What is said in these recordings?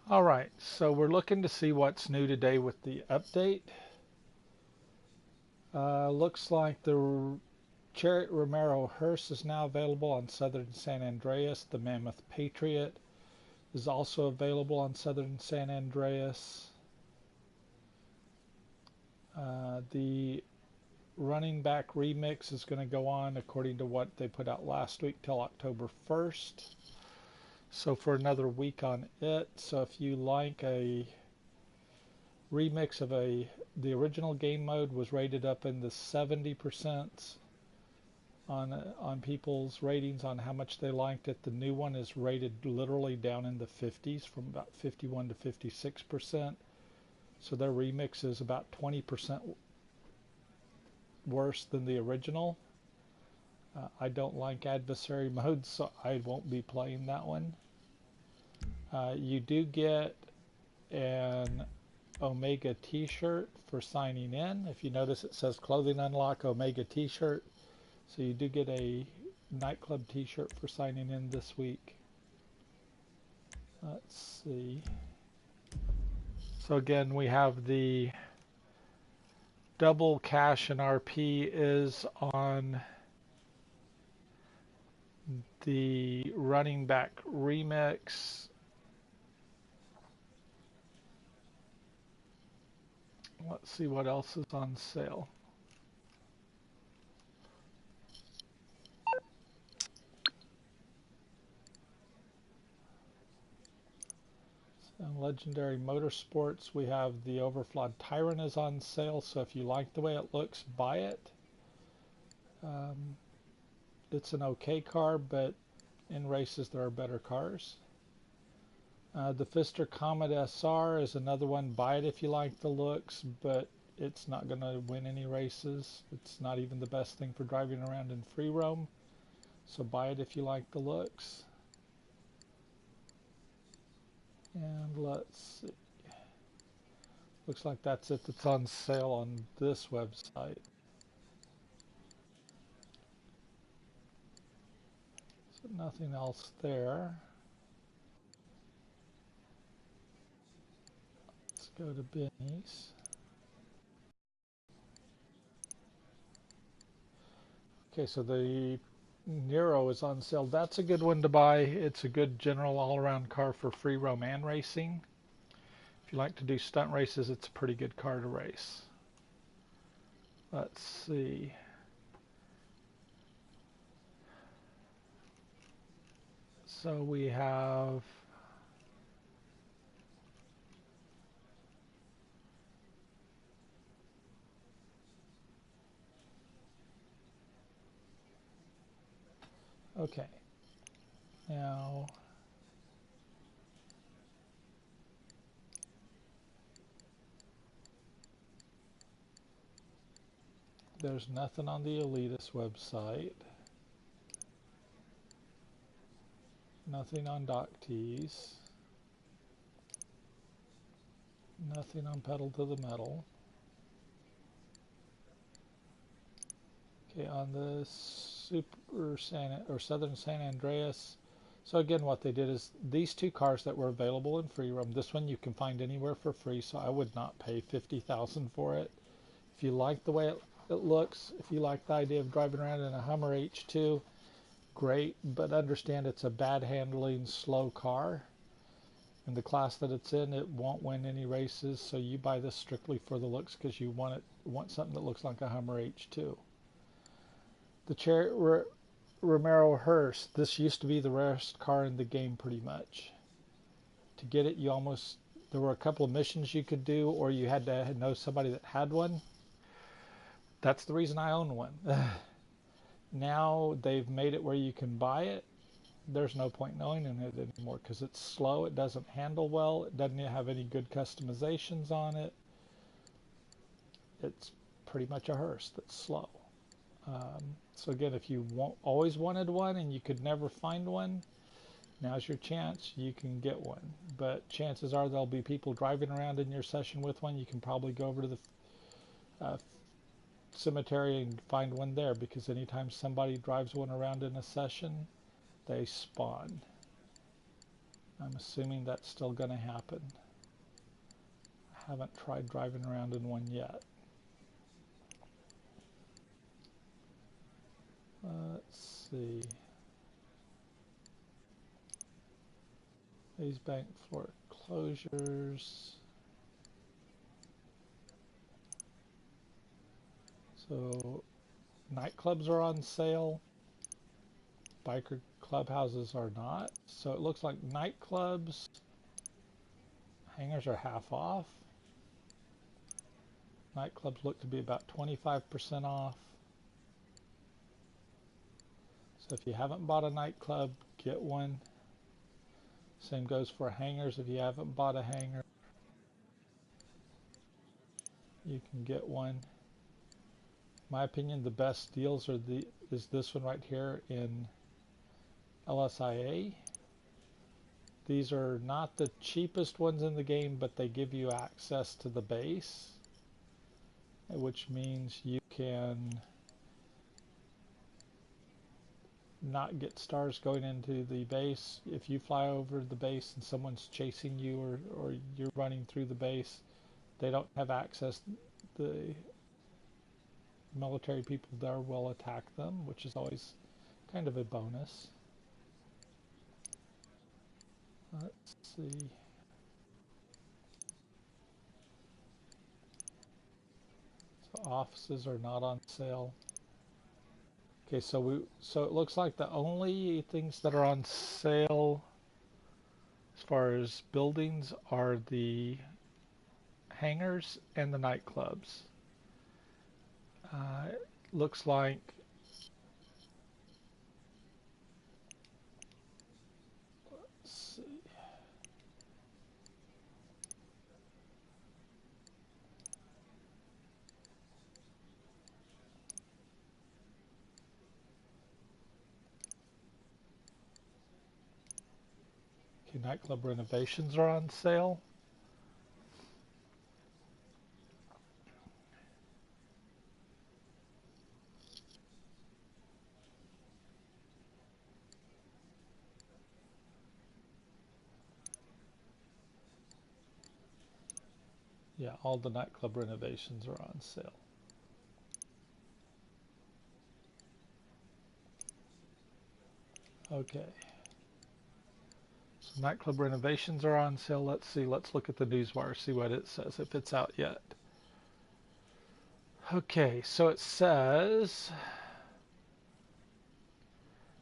All right, so we're looking to see what's new today with the update. Looks like the Chariot Romero Hearse is now available on Southern San Andreas. The Mammoth Patriot is also available on Southern San Andreas. The Running Back Remix is going to go on according to what they put out last week till October 1st. So for another week on it. So if you like a remix of the original game mode was rated up in the 70% on people's ratings on how much they liked it. The new one is rated literally down in the 50s from about 51 to 56%. So their remix is about 20% worse than the original. I don't like adversary mode, so I won't be playing that one. You do get an Omega t-shirt for signing in. If you notice, it says clothing unlock Omega t-shirt. So you do get a nightclub t-shirt for signing in this week. Let's see. So again, we have the double cash and RP is on the running back remix. Let's see what else is on sale. And Legendary Motorsports, we have the Overflod Tyrant is on sale, so if you like the way it looks, buy it. It's an okay car, but in races there are better cars. The Pfister Comet SR is another one. Buy it if you like the looks, but it's not going to win any races. It's not even the best thing for driving around in free roam. So buy it if you like the looks. And let's see. Looks like that's it that's on sale on this website. So nothing else there. Let's go to Benny's. Okay, so the Nero is on sale. That's a good one to buy. It's a good general all-around car for free roam and racing. If you like to do stunt races, it's a pretty good car to race. Let's see. So we have okay. Now there's nothing on the Elitist website. Nothing on Doctees. Nothing on Pedal to the Metal. Okay, on the Southern San Andreas. So again, what they did is these two cars that were available in free roam. This one you can find anywhere for free, so I would not pay $50,000 for it. If you like the way it looks, if you like the idea of driving around in a Hummer H2, great, but understand it's a bad handling, slow car. In the class that it's in, it won't win any races, so you buy this strictly for the looks because you want something that looks like a Hummer H2. The Chariot Romero Hearse, this used to be the rarest car in the game pretty much. To get it, there were a couple of missions you could do, or you had to know somebody that had one. That's the reason I own one. Now they've made it where you can buy it. There's no point knowing in it anymore because it's slow, it doesn't handle well, it doesn't have any good customizations on it. It's pretty much a hearse that's slow. So again, if you always wanted one and you could never find one, now's your chance. You can get one. But chances are there'll be people driving around in your session with one. You can probably go over to the cemetery and find one there because anytime somebody drives one around in a session, they spawn. I'm assuming that's still going to happen. I haven't tried driving around in one yet. Let's see. These bank foreclosures. So nightclubs are on sale. Biker clubhouses are not. So it looks like nightclubs, hangars are half off. Nightclubs look to be about 25% off. So if you haven't bought a nightclub, get one. Same goes for hangars. If you haven't bought a hangar, you can get one. My opinion, the best deals are is this one right here in LSIA. These are not the cheapest ones in the game, but they give you access to the base, which means you can not get stars going into the base. If you fly over the base and someone's chasing you or you're running through the base, they don't have access. The military people there will attack them, which is always kind of a bonus. Let's see. So offices are not on sale. Okay, so it looks like the only things that are on sale as far as buildings are the hangars and the nightclubs. It looks like let's see. Okay, nightclub renovations are on sale. Yeah, all the nightclub renovations are on sale. Okay. So nightclub renovations are on sale. Let's see. Let's look at the newswire, see what it says, if it's out yet. Okay, so it says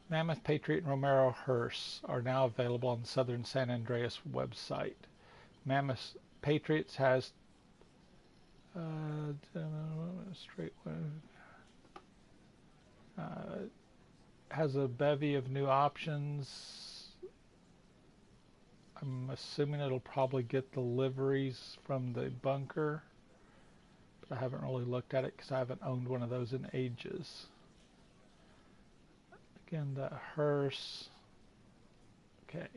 Mammoth, Patriot, and Romero Hearse are now available on the Southern San Andreas website. Mammoth Patriots has has a bevy of new options. I'm assuming it'll probably get the liveries from the bunker, but I haven't really looked at it because I haven't owned one of those in ages. Again, the hearse. Okay.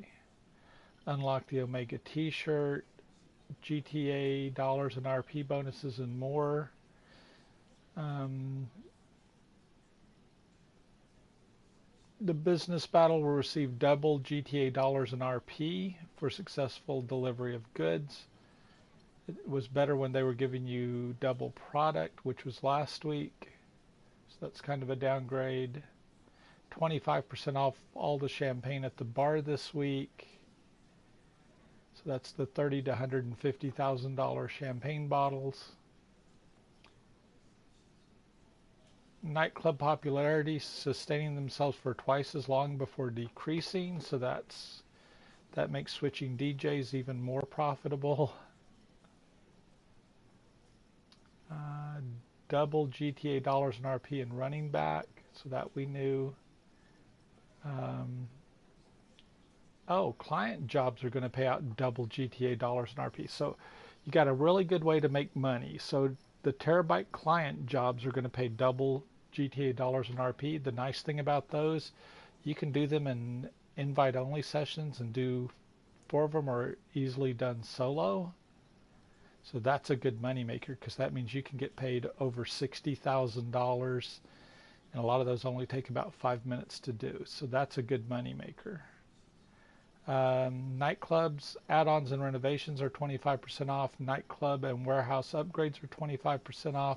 Unlock the Omega t-shirt, GTA dollars and RP bonuses and more. The business battle will receive double GTA dollars and RP for successful delivery of goods. It was better when they were giving you double product, which was last week. So that's kind of a downgrade. 25% off all the champagne at the bar this week. So that's the $30,000 to $150,000 champagne bottles. Nightclub popularity sustaining themselves for twice as long before decreasing, so that makes switching DJs even more profitable. Double GTA dollars and RP and running back, so that we knew. Oh, client jobs are going to pay out double GTA dollars and RP. So you got a really good way to make money. So the Terabyte client jobs are going to pay double GTA dollars and RP. The nice thing about those, you can do them in invite-only sessions, and do 4 of them are easily done solo. So that's a good money maker, because that means you can get paid over $60,000, and a lot of those only take about 5 minutes to do. So that's a good money maker. Nightclubs, add-ons and renovations are 25% off. Nightclub and warehouse upgrades are 25% off.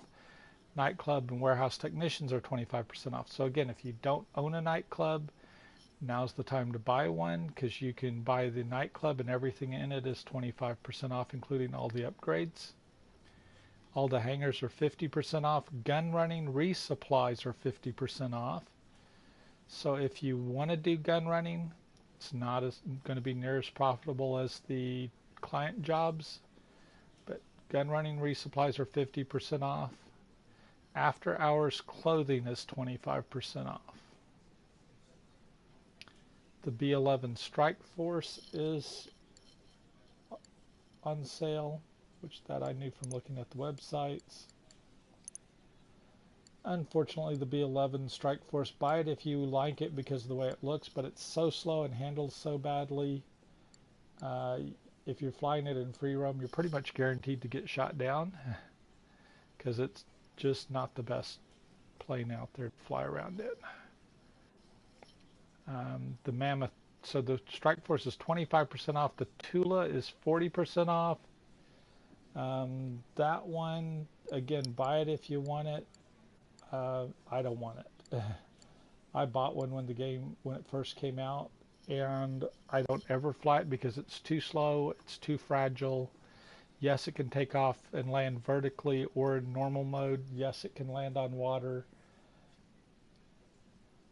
Nightclub and warehouse technicians are 25% off. So again, if you don't own a nightclub, now's the time to buy one, because you can buy the nightclub and everything in it is 25% off, including all the upgrades. All the hangars are 50% off. Gun running resupplies are 50% off. So if you want to do gun running, it's not going to be near as profitable as the client jobs, but gun running resupplies are 50% off. After hours clothing is 25% off. The B-11 Strike Force is on sale, which that I knew from looking at the websites. Unfortunately, the B-11 Strike Force, buy it if you like it because of the way it looks, but it's so slow and handles so badly. If you're flying it in free roam, you're pretty much guaranteed to get shot down because it's just not the best plane out there to fly around in. The Mammoth, so the Strike Force is 25% off. The Tula is 40% off. That one, again, buy it if you want it. I don't want it. I bought one when it first came out, and I don't ever fly it because it's too slow, it's too fragile. Yes, it can take off and land vertically or in normal mode. Yes, it can land on water.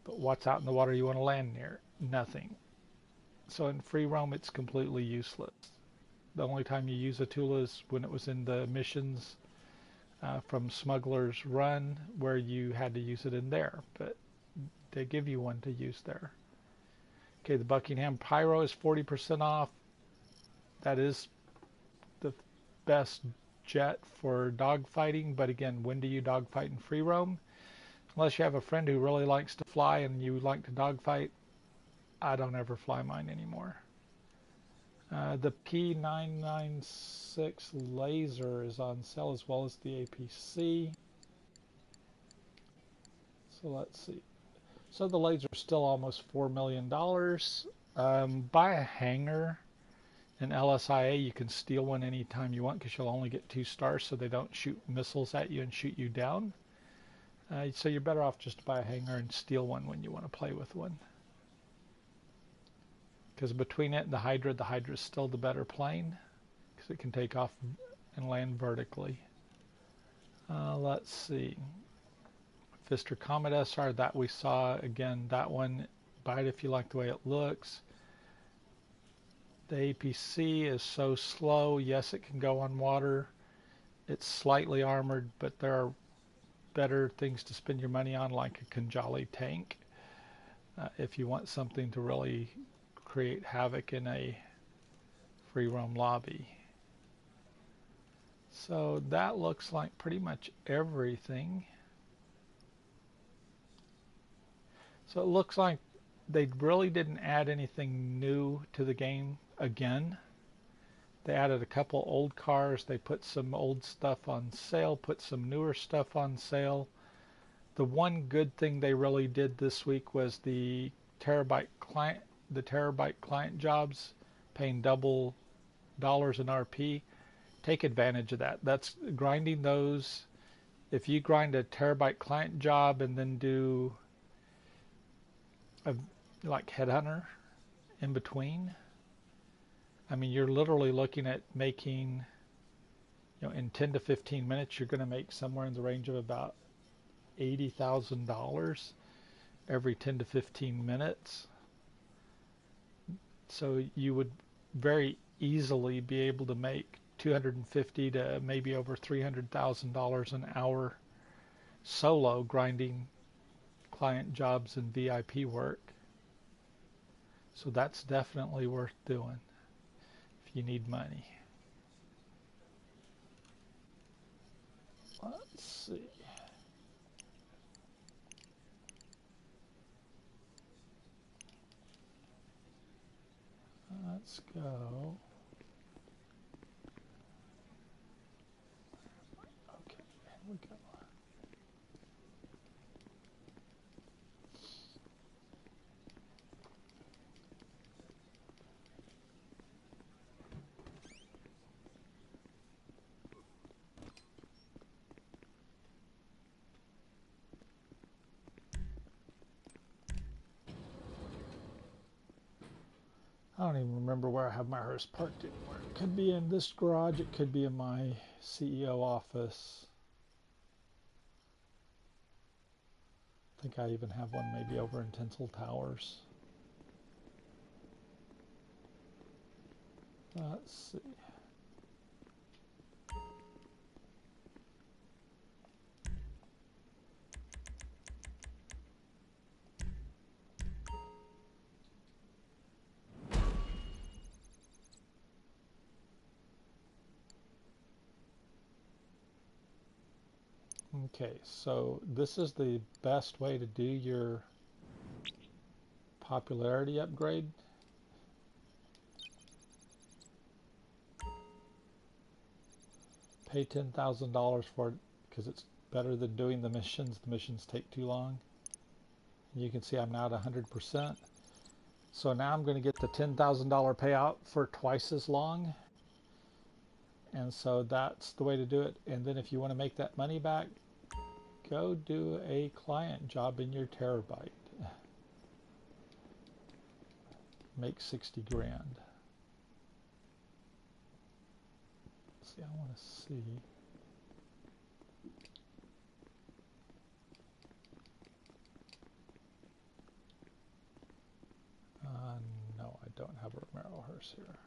But what's out in the water you want to land near? Nothing. So in free roam, it's completely useless. The only time you use a Tula is when it was in the missions from Smuggler's Run, where you had to use it in there, but they give you one to use there. Okay, the Buckingham Pyro is 40% off. That is the best jet for dogfighting, but again, when do you dogfight in free roam? Unless you have a friend who really likes to fly and you like to dogfight, I don't ever fly mine anymore. The P996 laser is on sale as well as the APC. So let's see. So the laser is still almost $4 million. Buy a hangar in LSIA. You can steal one anytime you want because you'll only get 2 stars, so they don't shoot missiles at you and shoot you down. So you're better off just to buy a hangar and steal one when you want to play with one. Because between it and the Hydra is still the better plane because it can take off and land vertically. Let's see. Pfister Comet SR, that we saw. Again, that one, buy it if you like the way it looks. The APC is so slow. Yes, it can go on water. It's slightly armored, but there are better things to spend your money on, like a Khanjali tank, if you want something to really create havoc in a free roam lobby. So that looks like pretty much everything. So it looks like they really didn't add anything new to the game again. They added a couple old cars, they put some old stuff on sale, put some newer stuff on sale. The one good thing they really did this week was the Terabyte client jobs, paying double dollars in RP. Take advantage of that. That's grinding those. If you grind a Terabyte client job and then do like Headhunter in between, I mean, you're literally looking at making, in 10 to 15 minutes, you're going to make somewhere in the range of about $80,000 every 10 to 15 minutes. So you would very easily be able to make $250,000 to maybe over $300,000 an hour solo grinding client jobs and VIP work. So that's definitely worth doing if you need money. Let's see. Let's go. Okay, here we go. I don't even remember where I have my hearse parked anymore. It could be in this garage, it could be in my CEO office. I think I even have one maybe over in Tinsel Towers. Let's see. Okay, so this is the best way to do your popularity upgrade. Pay $10,000 for it because it's better than doing the missions. The missions take too long. You can see I'm now at 100%. So now I'm going to get the $10,000 payout for twice as long. And so that's the way to do it. And then if you want to make that money back, go do a client job in your terabyte. Make 60 grand. See, I want to see. No, I don't have a Romero hearse here.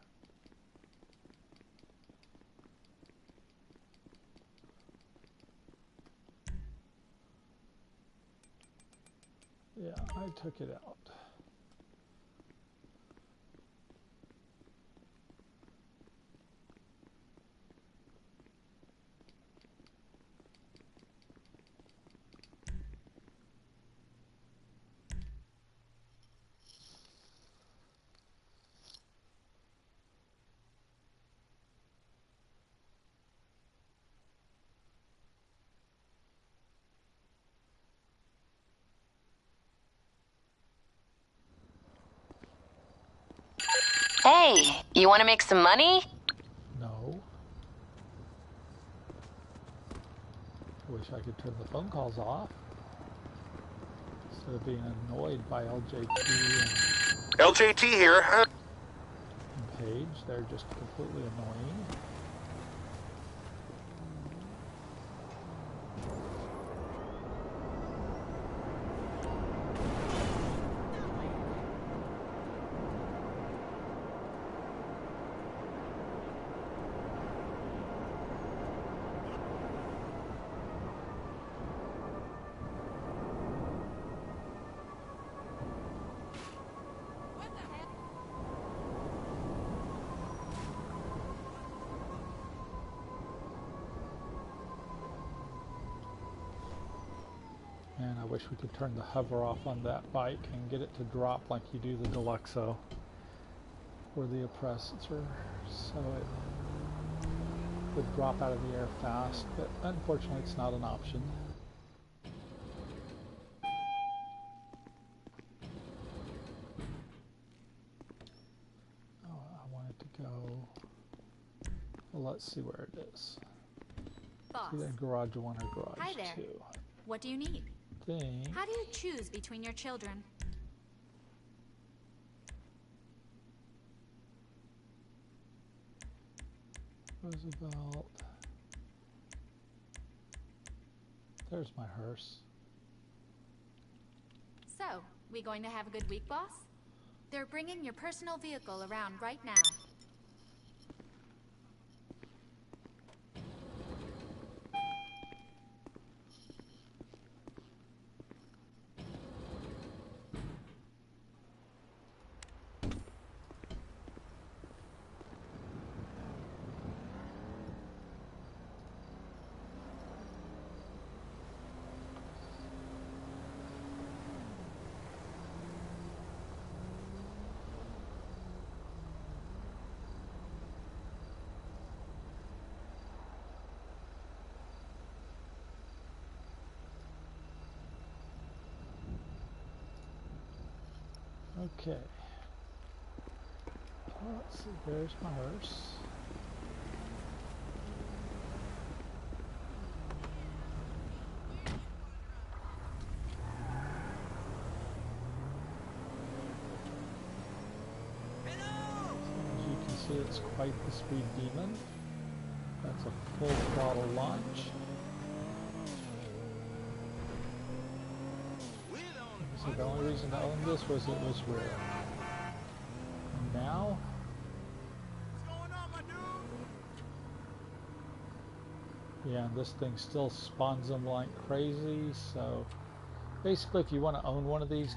Yeah, I took it out. Hey, you want to make some money? No. I wish I could turn the phone calls off instead of being annoyed by LJT LJT here. and Paige. They're just completely annoying. And I wish we could turn the hover off on that bike and get it to drop like you do the Deluxo or the Oppressor, so it would drop out of the air fast, but unfortunately it's not an option. Oh, I want it to go, well, let's see where it is. Boss. Either garage 1 or garage Hi there. 2. What do you need? How do you choose between your children? Roosevelt. There's my hearse. So, we going to have a good week, boss? They're bringing your personal vehicle around right now. Okay. Well, let's see, there's my hearse. It's quite the speed demon. That's a full throttle launch. So the only reason to own this was it was rare. And now, yeah, this thing still spawns them like crazy. So basically, if you want to own one of these,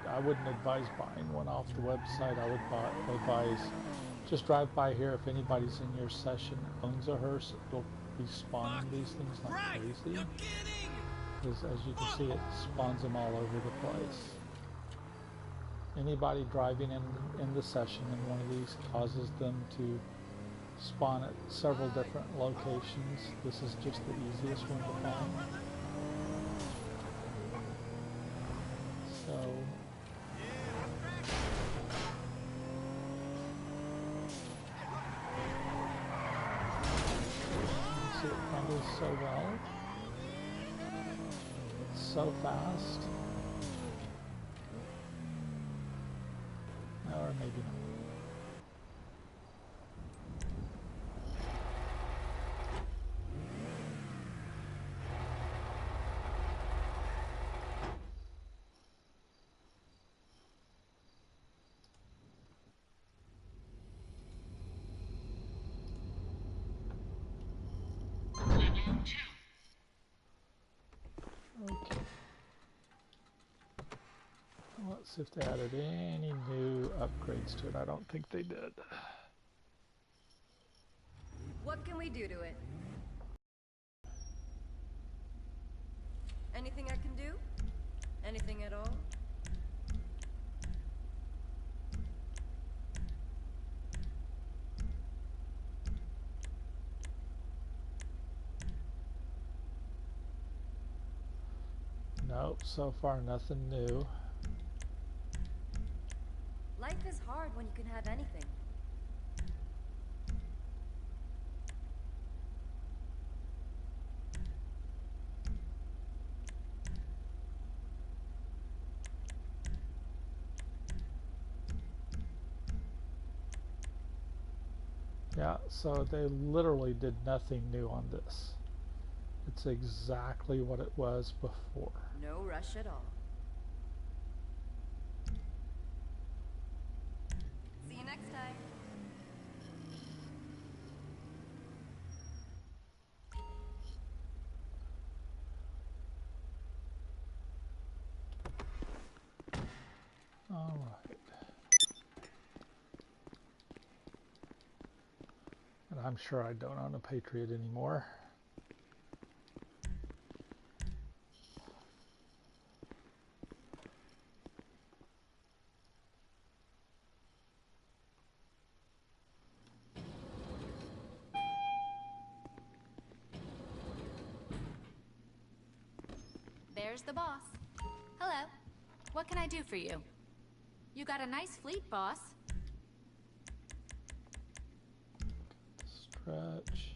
I wouldn't advise buying one off the website. I would advise just drive by here. If anybody's in your session owns a hearse, it'll be spawning these things like crazy. Because as you can see, it spawns them all over the place. Anybody driving in the session in one of these causes them to spawn at several different locations. This is just the easiest one to find. So you see it handles so well. It's so fast. Or maybe not. Okay. Let's see if they added any new upgrades to it. I don't think they did. What can we do to it? Anything I can do? Anything at all? Nope, so far nothing new. Life is hard when you can have anything. Yeah, so they literally did nothing new on this. It's exactly what it was before. No rush at all. See you next time. All right. And I'm sure I don't own a Patriot anymore. There's the boss. Hello. What can I do for you? You got a nice fleet, boss. Stretch.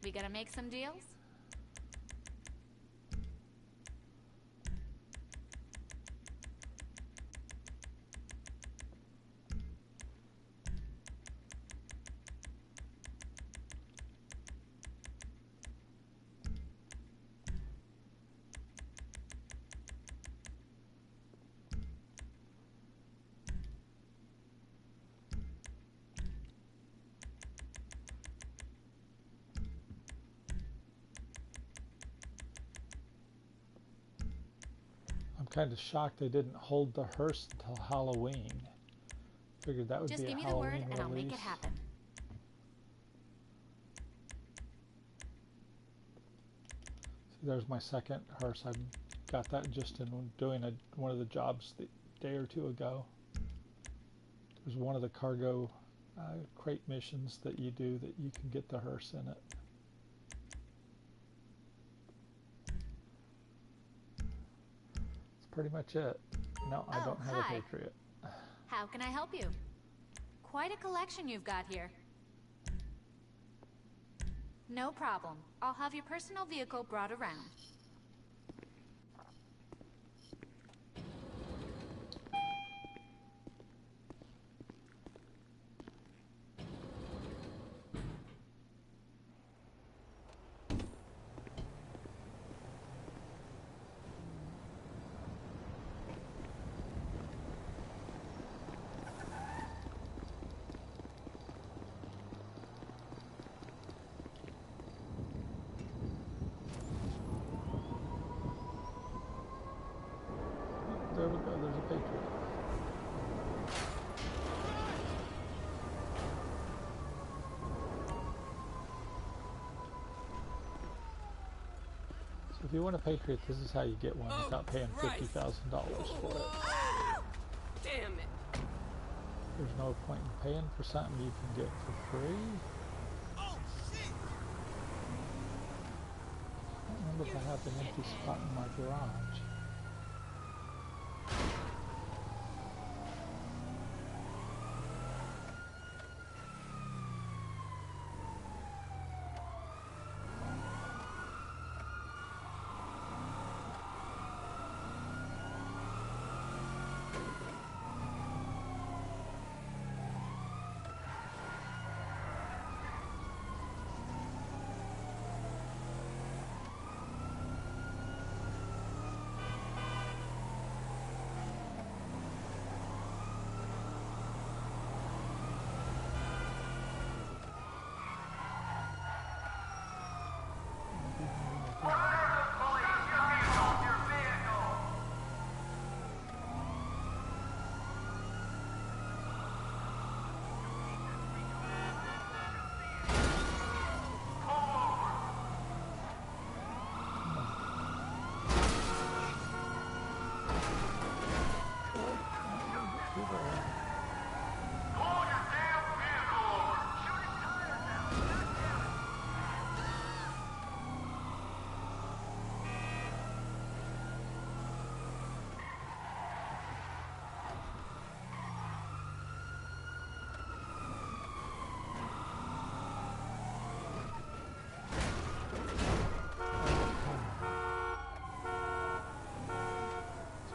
We gonna make some deals? I'm kind of shocked they didn't hold the hearse until Halloween. Figured that would Just be a give me the word Halloween and I'll make release. it happen. See, there's my second hearse. I got that just in doing one of the jobs the day or two ago. There's one of the cargo crate missions that you do that you can get the hearse in it. That's pretty much it. No, I don't have hi. a Patriot. How can I help you? Quite a collection you've got here. No problem. I'll have your personal vehicle brought around. There we go, there's a Patriot. So if you want a Patriot, this is how you get one without paying $50,000 for it. Damn it. There's no point in paying for something you can get for free. Oh, shit. I don't remember if I have an empty spot in my garage.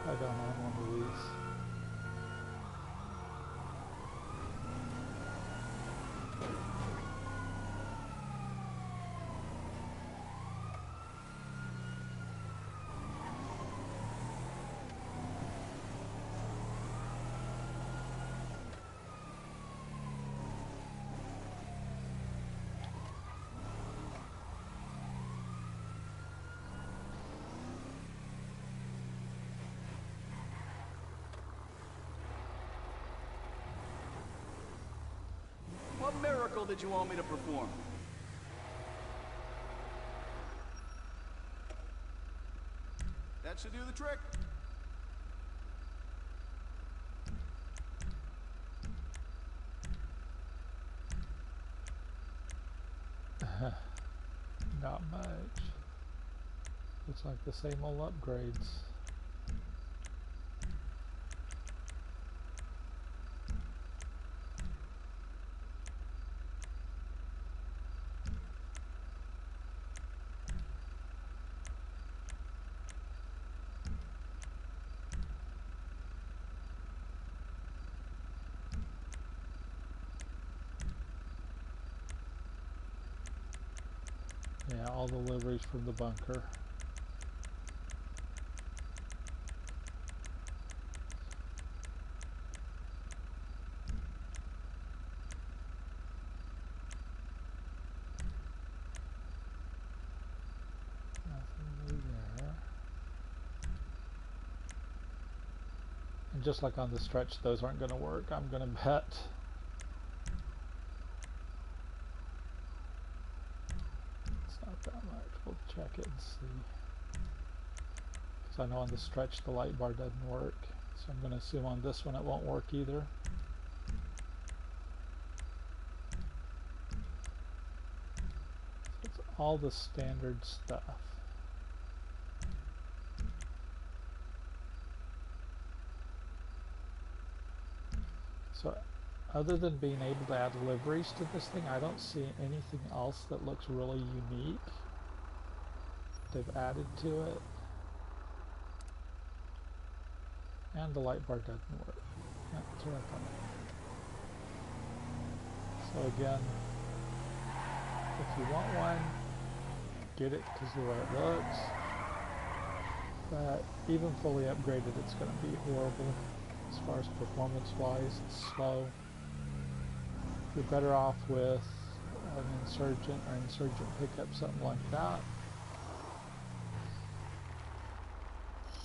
I don't own one of these. What miracle did you want me to perform? That should do the trick. Not much. Looks like the same old upgrades. Yeah, all the liveries from the bunker. Nothing new there. And just like on the stretch, those aren't going to work, I'm going to bet. That much. We'll check it and see. Because I know on the stretch the light bar doesn't work. So I'm going to assume on this one it won't work either. So it's all the standard stuff. So other than being able to add liveries to this thing, I don't see anything else that looks really unique they've added to it. And the light bar doesn't work. Yeah, that's what I thought. So again, if you want one, get it because of the way it looks. But even fully upgraded, it's going to be horrible as far as performance-wise. It's slow. You're better off with an Insurgent or Insurgent pickup, something like that.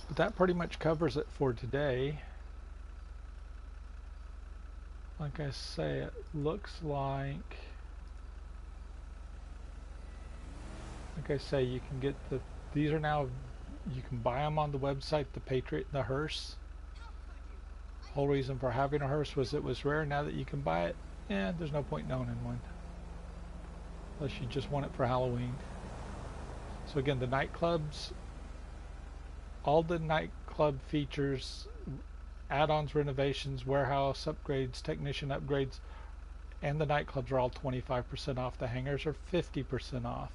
But that pretty much covers it for today. Like I say, it looks like I say, you can get these are now, you can buy them on the website, the Patriot and the Hearse. Whole reason for having a Hearse was it was rare. Now that you can buy it, there's no point in owning one. Unless you just want it for Halloween. So again, the nightclubs, all the nightclub features, add-ons, renovations, warehouse upgrades, technician upgrades, and the nightclubs are all 25% off. The hangars are 50% off.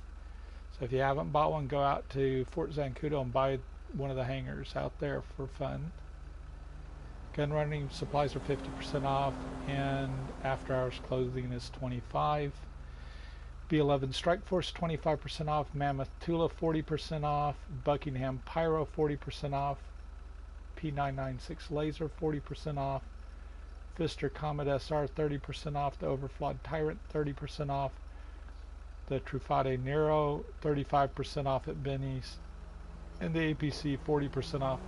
So if you haven't bought one, go out to Fort Zancudo and buy one of the hangars out there for fun. Gun running supplies are 50% off, and after hours clothing is 25%. B-11 Strike Force 25% off, Mammoth Tula 40% off, Buckingham Pyro 40% off, P996 Laser 40% off, Pfister Comet SR 30% off, the Overflod Tyrant 30% off, the Truffade Nero 35% off at Benny's, and the APC 40% off.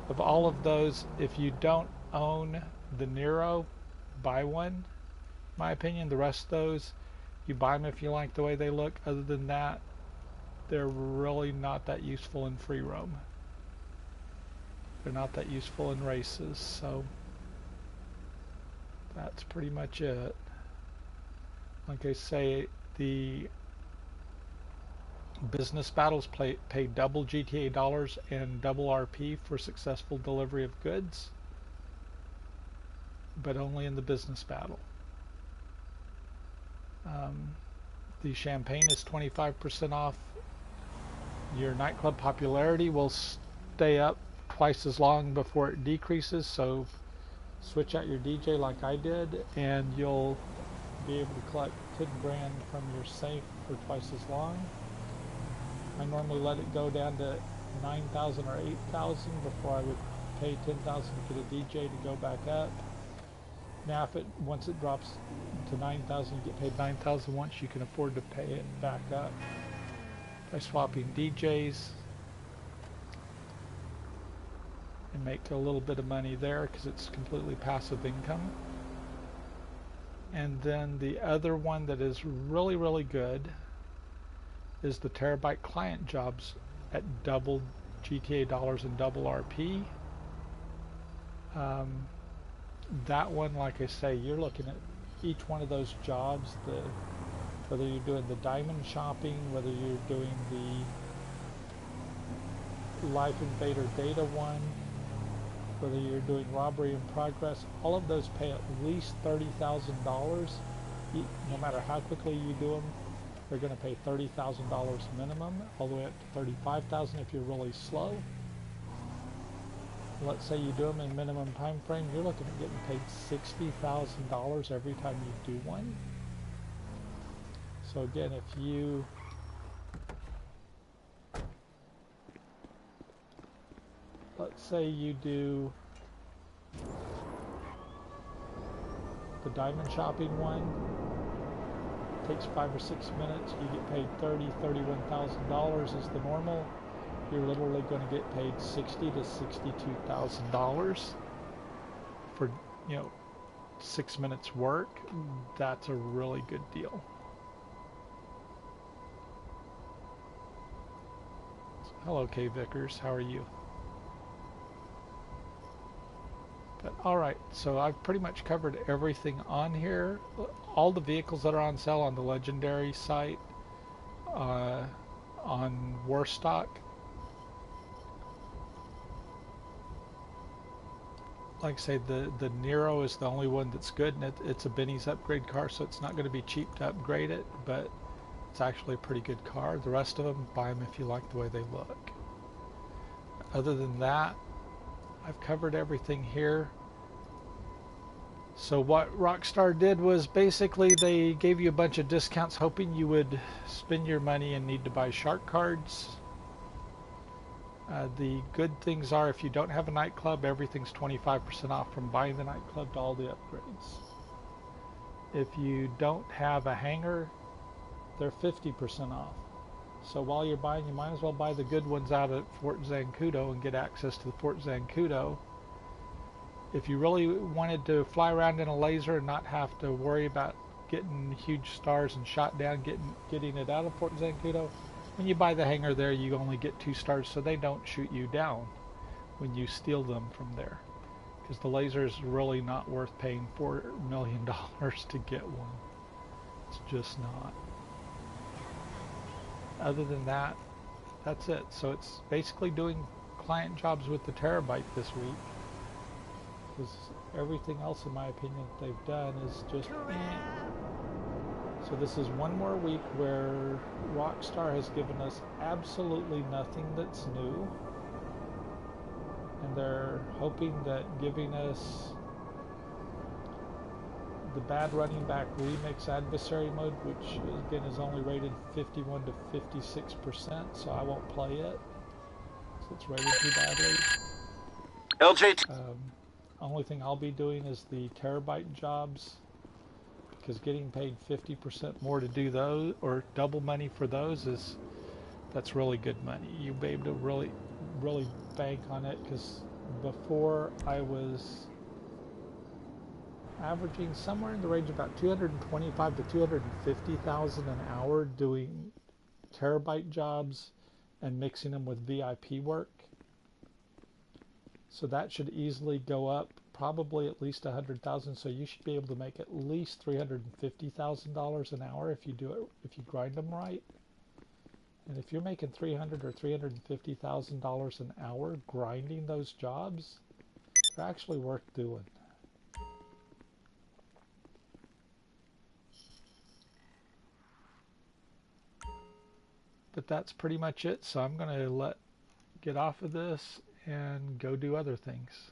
Of all of those, if you don't own the Nero, buy one. In my opinion, the rest of those, you buy them if you like the way they look. Other than that, they're really not that useful in free roam. They're not that useful in races, so that's pretty much it. Like I say, the business battles pay double GTA dollars and double RP for successful delivery of goods, but only in the business battle. The champagne is 25% off. Your nightclub popularity will stay up twice as long before it decreases, so switch out your DJ like I did and you'll be able to collect 10 grand from your safe for twice as long. I normally let it go down to 9,000 or 8,000 before I would pay 10,000 to get a DJ to go back up. Now once it drops to 9,000, you get paid 9,000 once, you can afford to pay it back up by swapping DJs and make a little bit of money there because it's completely passive income. And then the other one that is really, really good is the Terabyte client jobs at double GTA dollars and double RP. That one, like I say, you're looking at each one of those jobs, whether you're doing the diamond shopping, whether you're doing the Life Invader data one, whether you're doing robbery in progress, all of those pay at least $30,000. No matter how quickly you do them, they're going to pay $30,000 minimum, all the way up to $35,000 if you're really slow. Let's say you do them in minimum time frame, you're looking at getting paid $60,000 every time you do one. So again, if you let's say you do the diamond shopping one, takes 5 or 6 minutes, you get paid $31,000 is the normal. You're literally going to get paid $60,000 to $62,000 for 6 minutes work. That's a really good deal. Hello, Kay Vickers. How are you? But alright, so I've pretty much covered everything on here. All the vehicles that are on sale on the Legendary site, on Warstock. like I say, the Nero is the only one that's good, and it's a Benny's upgrade car, so it's not going to be cheap to upgrade it, but it's actually a pretty good car. The rest of them, buy them if you like the way they look. Other than that, I've covered everything here. So what Rockstar did was basically they gave you a bunch of discounts hoping you would spend your money and need to buy shark cards. The good things are if you don't have a nightclub, everything's 25% off from buying the nightclub to all the upgrades. If you don't have a hangar, they're 50% off. So while you're buying, you might as well buy the good ones out at Fort Zancudo and get access to the Fort Zancudo. If you really wanted to fly around in a laser and not have to worry about getting huge stars and shot down, getting it out of Fort Zancudo, when you buy the hangar there, you only get 2 stars, so they don't shoot you down when you steal them from there. Because the laser is really not worth paying $4 million to get one. It's just not. Other than that, that's it. So it's basically doing client jobs with the Terabyte this week. Because everything else, in my opinion, they've done is just So this is one more week where Rockstar has given us absolutely nothing that's new. And they're hoping that giving us the Bad Running Back Remix Adversary Mode, which again is only rated 51 to 56%, so I won't play it. So it's rated too badly. LJ. Only thing I'll be doing is the Terabyte jobs, because getting paid 50% more to do those, or double money for those, that's really good money. You'll be able to really bank on it, because before I was averaging somewhere in the range of about 225 to 250,000 an hour doing Terabyte jobs and mixing them with VIP work. So that should easily go up probably at least 100,000. So you should be able to make at least $350,000 an hour if you do it, if you grind them right. And if you're making $300,000 or $350,000 an hour grinding those jobs, they're actually worth doing. But that's pretty much it. So I'm going to get off of this and go do other things.